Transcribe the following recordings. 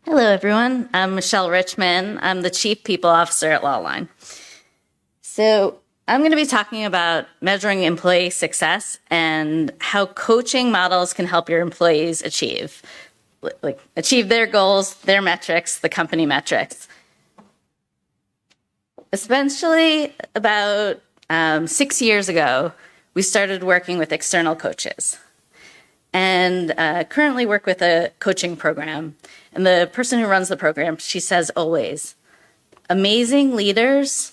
Hello, everyone. I'm Michele Richman. I'm the Chief People Officer at Lawline. So I'm going to be talking about measuring employee success and how coaching models can help your employees achieve their goals, their metrics, the company metrics. Essentially, about 6 years ago, we started working with external coaches and currently work with a coaching program. And the person who runs the program, she says always, amazing leaders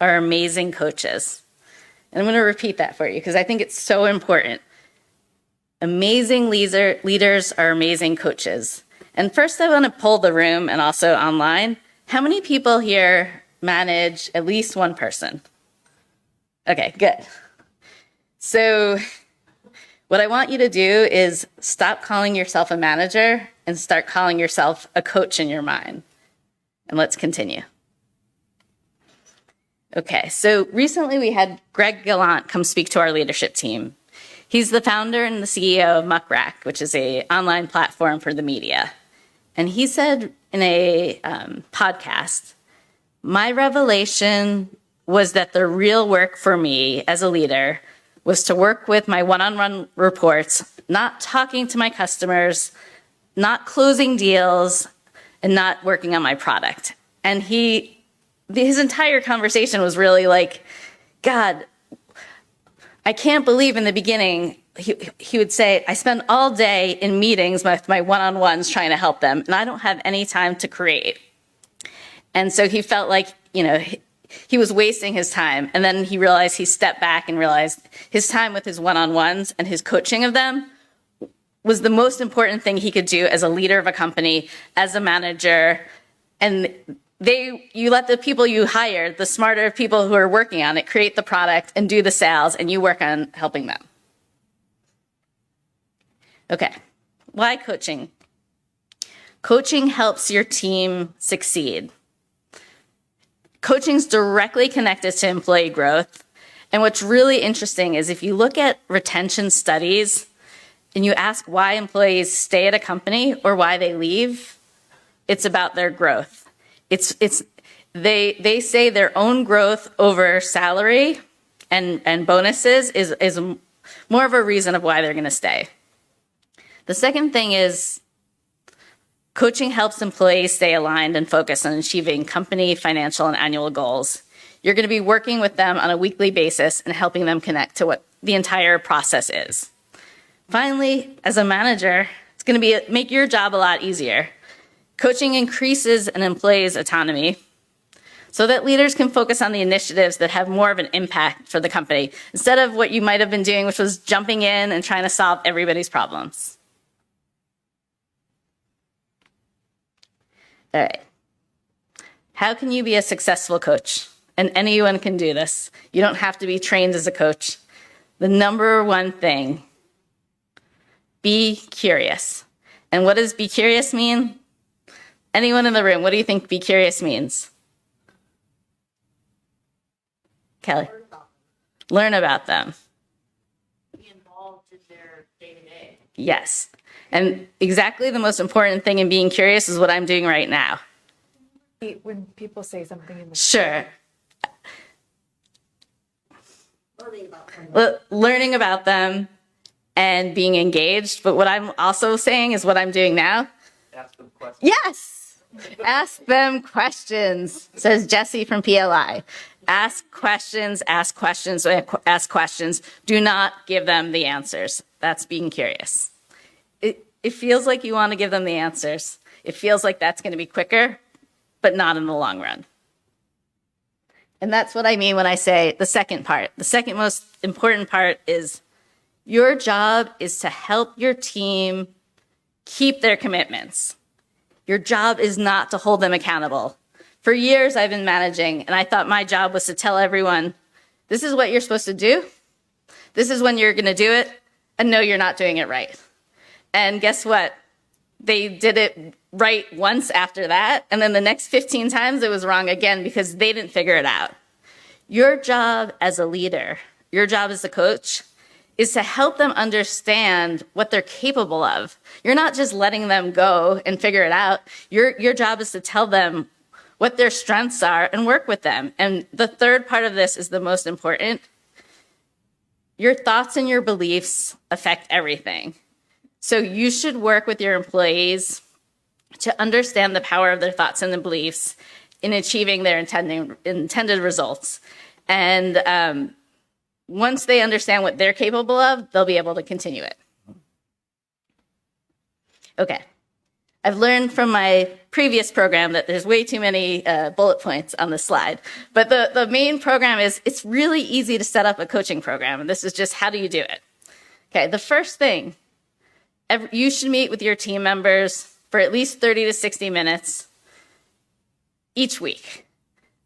are amazing coaches. And I'm going to repeat that for you because I think it's so important. Amazing leaders are amazing coaches. And first I want to poll the room and also online. How many people here manage at least one person? Okay, good. So what I want you to do is stop calling yourself a manager and start calling yourself a coach in your mind. And let's continue. Okay, so recently we had Greg Gallant come speak to our leadership team. He's the founder and the CEO of Muckrack, which is an online platform for the media. And he said in a podcast, my revelation was that the real work for me as a leader was to work with my one-on-one reports, not talking to my customers, not closing deals, and not working on my product. And his entire conversation was really like, God, I can't believe in the beginning, he would say, I spend all day in meetings with my one-on-ones trying to help them, and I don't have any time to create. And so he felt like, he was wasting his time. And then he stepped back and realized his time with his one-on-ones and his coaching of them was the most important thing he could do as a leader of a company, as a manager. And you let the people you hire, the smarter people who are working on it, create the product and do the sales, and you work on helping them. Okay, why coaching? Coaching helps your team succeed. Coaching's directly connected to employee growth. And what's really interesting is if you look at retention studies and you ask why employees stay at a company or why they leave, it's about their growth. They say their own growth over salary and bonuses is more of a reason of why they're going to stay. The second thing is coaching helps employees stay aligned and focused on achieving company, financial, and annual goals. You're going to be working with them on a weekly basis and helping them connect to what the entire process is. Finally, as a manager, it's going to make your job a lot easier. Coaching increases an employee's autonomy so that leaders can focus on the initiatives that have more of an impact for the company instead of what you might have been doing, which was jumping in and trying to solve everybody's problems. All right. How can you be a successful coach? And anyone can do this. You don't have to be trained as a coach. The number one thing, be curious. And what does be curious mean? Anyone in the room, what do you think be curious means? Kelly? Learn about them. Be involved in their day-to-day. Yes. And exactly the most important thing in being curious is what I'm doing right now. When people say something in the Sure. Learning about them. Learning about them and being engaged. But what I'm also saying is what I'm doing now. Ask them questions. Yes. Ask them questions, says Jesse from PLI. Ask questions, ask questions, ask questions. Do not give them the answers. That's being curious. It feels like you want to give them the answers. It feels like that's going to be quicker, but not in the long run. And that's what I mean when I say the second part. The second most important part is your job is to help your team keep their commitments. Your job is not to hold them accountable. For years I've been managing, and I thought my job was to tell everyone, this is what you're supposed to do. This is when you're going to do it, and no, you're not doing it right. And guess what? They did it right once after that, and then the next 15 times it was wrong again because they didn't figure it out. Your job as a leader, your job as a coach, is to help them understand what they're capable of. You're not just letting them go and figure it out. Your job is to tell them what their strengths are and work with them. And the third part of this is the most important. Your thoughts and your beliefs affect everything. So you should work with your employees to understand the power of their thoughts and the beliefs in achieving their intended results. And once they understand what they're capable of, they'll be able to continue it. Okay. I've learned from my previous program that there's way too many bullet points on the slide. But the main program is, it's really easy to set up a coaching program. And this is just, how do you do it? Okay, the first thing, you should meet with your team members for at least 30 to 60 minutes each week.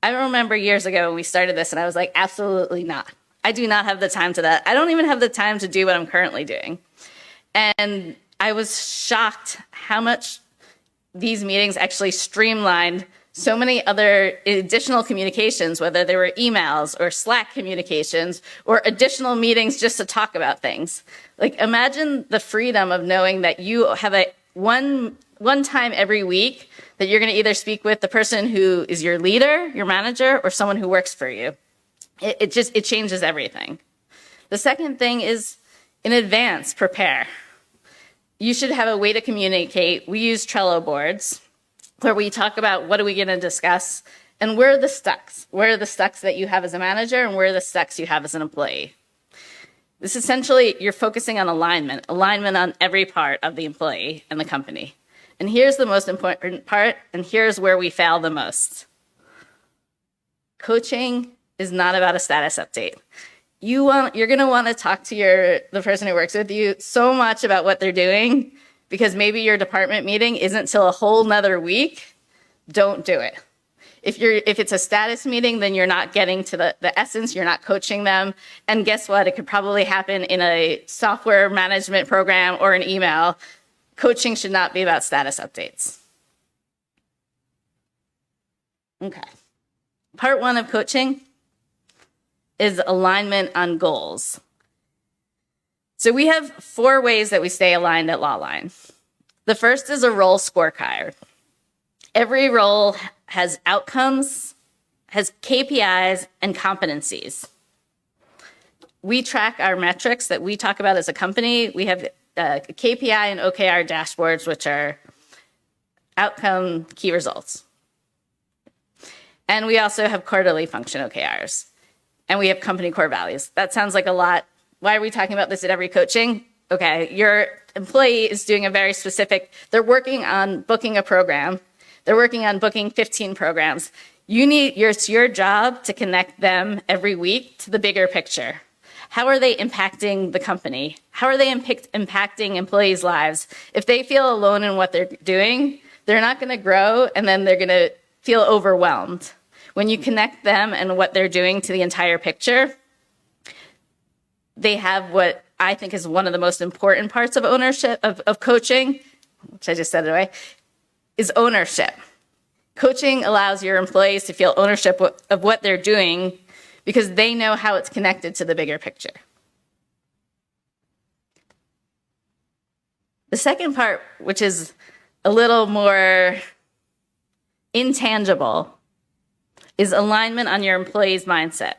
I remember years ago when we started this and I was like, absolutely not. I do not have the time to that. I don't even have the time to do what I'm currently doing. And I was shocked how much these meetings actually streamlined so many other additional communications, whether they were emails or Slack communications or additional meetings just to talk about things. Like, imagine the freedom of knowing that you have a one time every week that you're going to either speak with the person who is your leader, your manager, or someone who works for you. It changes everything. The second thing is, in advance, prepare. You should have a way to communicate. We use Trello boards where we talk about what are we going to discuss and where are the stucks. Where are the stucks that you have as a manager and where are the stucks you have as an employee? This essentially, you're focusing on alignment on every part of the employee and the company. And here's the most important part, and here's where we fail the most. Coaching is not about a status update. You're going to want to talk to the person who works with you so much about what they're doing, because maybe your department meeting isn't till a whole nother week. Don't do it. If it's a status meeting, then you're not getting to the essence, you're not coaching them. And guess what? It could probably happen in a software management program or an email. Coaching should not be about status updates. Okay. Part one of coaching is alignment on goals. So we have 4 ways that we stay aligned at Lawline. The first is a role scorecard. Every role has outcomes, has KPIs, and competencies. We track our metrics that we talk about as a company. We have KPI and OKR dashboards, which are outcome key results. And we also have quarterly function OKRs. And we have company core values. That sounds like a lot. Why are we talking about this at every coaching? Okay, your employee is doing a very specific, they're working on booking a program. They're working on booking 15 programs. It's your job to connect them every week to the bigger picture. How are they impacting the company? How are they impacting employees' lives? If they feel alone in what they're doing, they're not going to grow, and then they're going to feel overwhelmed. When you connect them and what they're doing to the entire picture, they have what I think is one of the most important parts of ownership, of coaching, which I just said it away, is ownership. Coaching allows your employees to feel ownership of what they're doing because they know how it's connected to the bigger picture. The second part, which is a little more intangible, is alignment on your employee's mindset.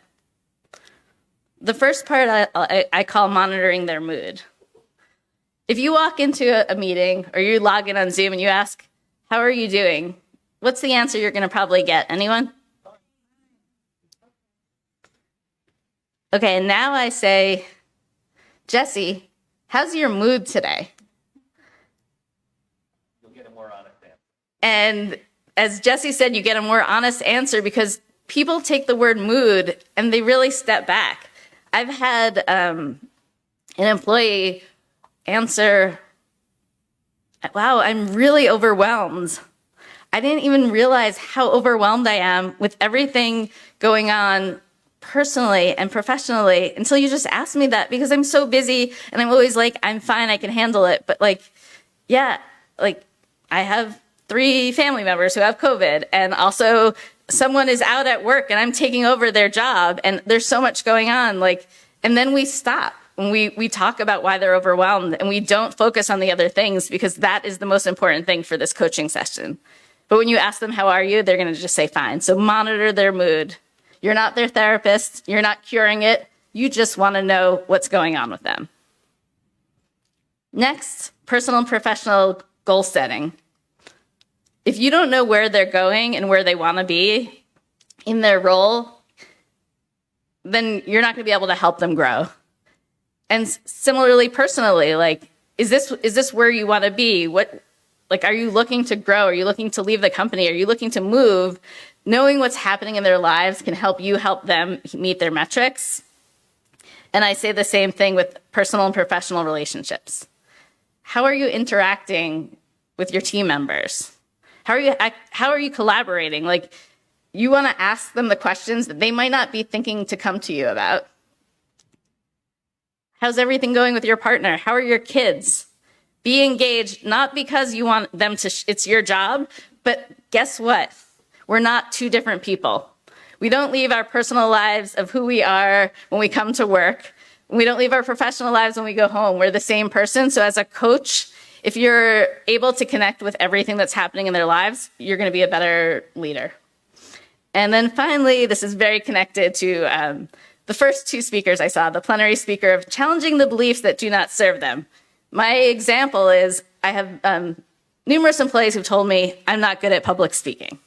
The first part I call monitoring their mood. If you walk into a meeting or you log in on Zoom and you ask, how are you doing? What's the answer you're going to probably get? Anyone? Okay, and now I say, Jesse, how's your mood today? You'll get a more honest answer. And as Jesse said, you get a more honest answer because people take the word mood and they really step back. I've had an employee answer, wow, I'm really overwhelmed. I didn't even realize how overwhelmed I am with everything going on personally and professionally until you just asked me that, because I'm so busy and I'm always like, I'm fine, I can handle it. But I have 3 family members who have COVID, and also someone is out at work and I'm taking over their job and there's so much going on, and then we stop And we talk about why they're overwhelmed, and we don't focus on the other things because that is the most important thing for this coaching session. But when you ask them, how are you? They're going to just say fine. So monitor their mood. You're not their therapist. You're not curing it. You just want to know what's going on with them. Next, personal and professional goal setting. If you don't know where they're going and where they want to be in their role, then you're not going to be able to help them grow. And similarly, personally, like, is this where you want to be? Are you looking to grow? Are you looking to leave the company? Are you looking to move? Knowing what's happening in their lives can help you help them meet their metrics. And I say the same thing with personal and professional relationships. How are you interacting with your team members? How are you collaborating? Like, you want to ask them the questions that they might not be thinking to come to you about. How's everything going with your partner? How are your kids? Be engaged, not because you want them to, it's your job, but guess what? We're not two different people. We don't leave our personal lives of who we are when we come to work. We don't leave our professional lives when we go home. We're the same person. So as a coach, if you're able to connect with everything that's happening in their lives, you're going to be a better leader. And then finally, this is very connected to the first two speakers I saw, the plenary speaker of challenging the beliefs that do not serve them. My example is I have numerous employees who've told me I'm not good at public speaking.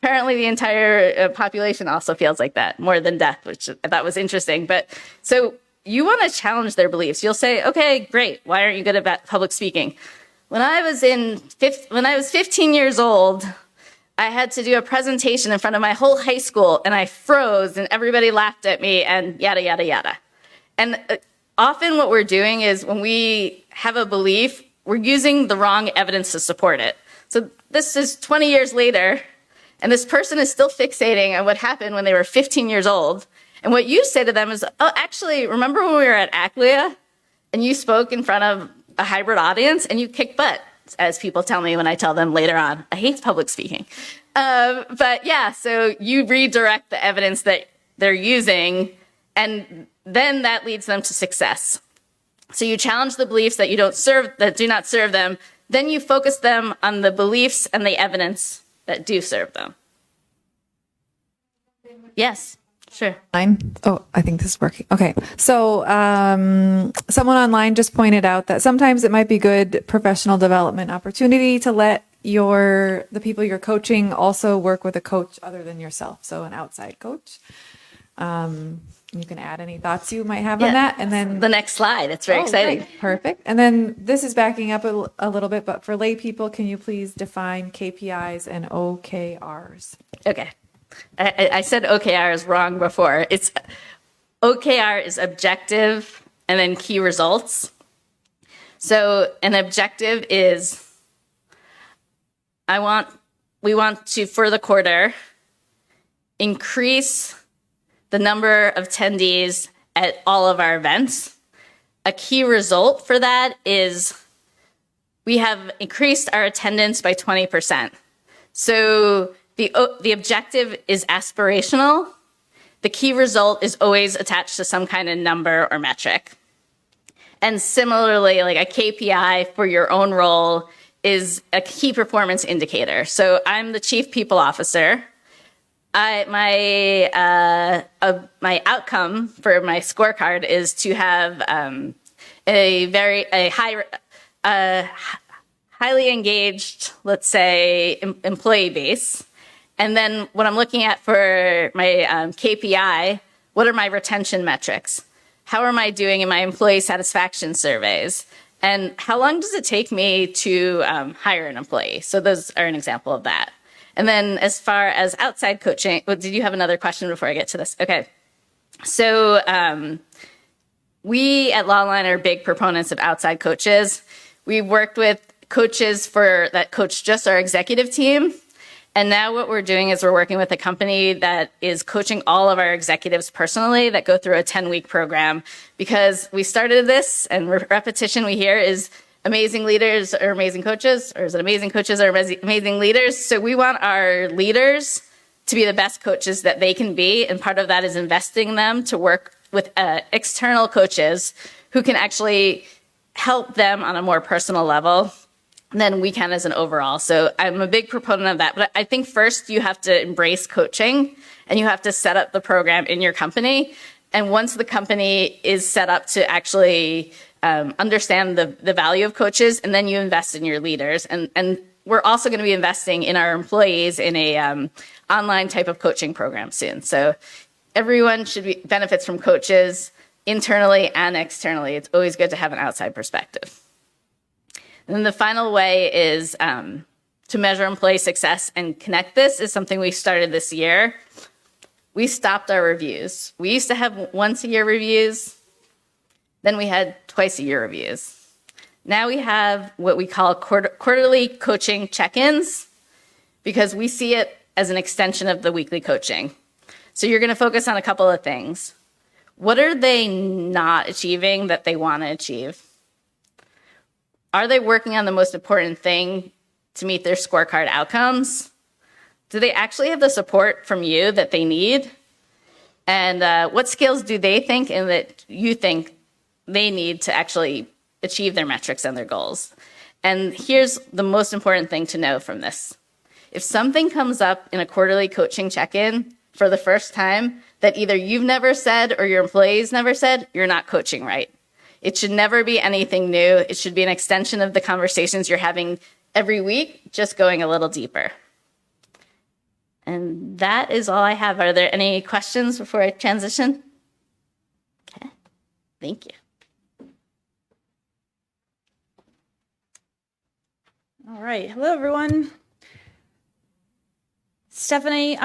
Apparently the entire population also feels like that, more than death, which I thought was interesting. But so you want to challenge their beliefs. You'll say, okay, great. Why aren't you good at public speaking? When I was 15 years old, I had to do a presentation in front of my whole high school, and I froze, and everybody laughed at me, and yada, yada, yada. And often what we're doing is when we have a belief, we're using the wrong evidence to support it. So this is 20 years later, and this person is still fixating on what happened when they were 15 years old. And what you say to them is, oh, actually, remember when we were at ACLEA, and you spoke in front of a hybrid audience, and you kicked butt, as people tell me when I tell them later on. I hate public speaking. But yeah, so you redirect the evidence that they're using, and then that leads them to success. So you challenge the beliefs that do not serve them. Then you focus them on the beliefs and the evidence that do serve them. Yes, sure. Oh, I think this is working. Okay. So someone online just pointed out that sometimes it might be good professional development opportunity to let the people you're coaching also work with a coach other than yourself. So an outside coach. You can add any thoughts you might have on that. And then the next slide. It's very exciting. Great. Perfect. And then this is backing up a little bit, but for lay people, can you please define KPIs and OKRs? Okay. I said OKRs wrong before. It's OKR is objective and then key results. So an objective is we want to, for the quarter, increase the number of attendees at all of our events. A key result for that is we have increased our attendance by 20%. So the objective is aspirational. The key result is always attached to some kind of number or metric. And similarly, like a KPI for your own role is a key performance indicator. So I'm the chief people officer. My outcome for my scorecard is to have highly engaged, let's say, employee base. And then what I'm looking at for my KPI, what are my retention metrics? How am I doing in my employee satisfaction surveys? And how long does it take me to hire an employee? So those are an example of that. And then as far as outside coaching, did you have another question before I get to this? Okay. So we at Lawline are big proponents of outside coaches. We've worked with coaches that coach just our executive team. And now what we're doing is we're working with a company that is coaching all of our executives personally that go through a 10-week program, because we started this, and repetition we hear is amazing leaders are amazing coaches, or is it amazing coaches are amazing leaders? So we want our leaders to be the best coaches that they can be, and part of that is investing in them to work with external coaches who can actually help them on a more personal level than we can as an overall. So I'm a big proponent of that. But I think first you have to embrace coaching and you have to set up the program in your company. And once the company is set up to actually understand the value of coaches, and then you invest in your leaders. And we're also going to be investing in our employees in a online type of coaching program soon. So everyone should benefits from coaches internally and externally. It's always good to have an outside perspective. And then the final way is to measure employee success and connect this is something we started this year. We stopped our reviews. We used to have once a year reviews. Then we had twice a year reviews. Now we have what we call quarterly coaching check-ins because we see it as an extension of the weekly coaching. So you're going to focus on a couple of things. What are they not achieving that they want to achieve? Are they working on the most important thing to meet their scorecard outcomes? Do they actually have the support from you that they need? And what skills do they think and that you think they need to actually achieve their metrics and their goals? And here's the most important thing to know from this. If something comes up in a quarterly coaching check-in for the first time that either you've never said or your employees never said, you're not coaching right. It should never be anything new. It should be an extension of the conversations you're having every week, just going a little deeper. And that is all I have. Are there any questions before I transition? Okay, thank you. All right. Hello, everyone. I'm Stephanie.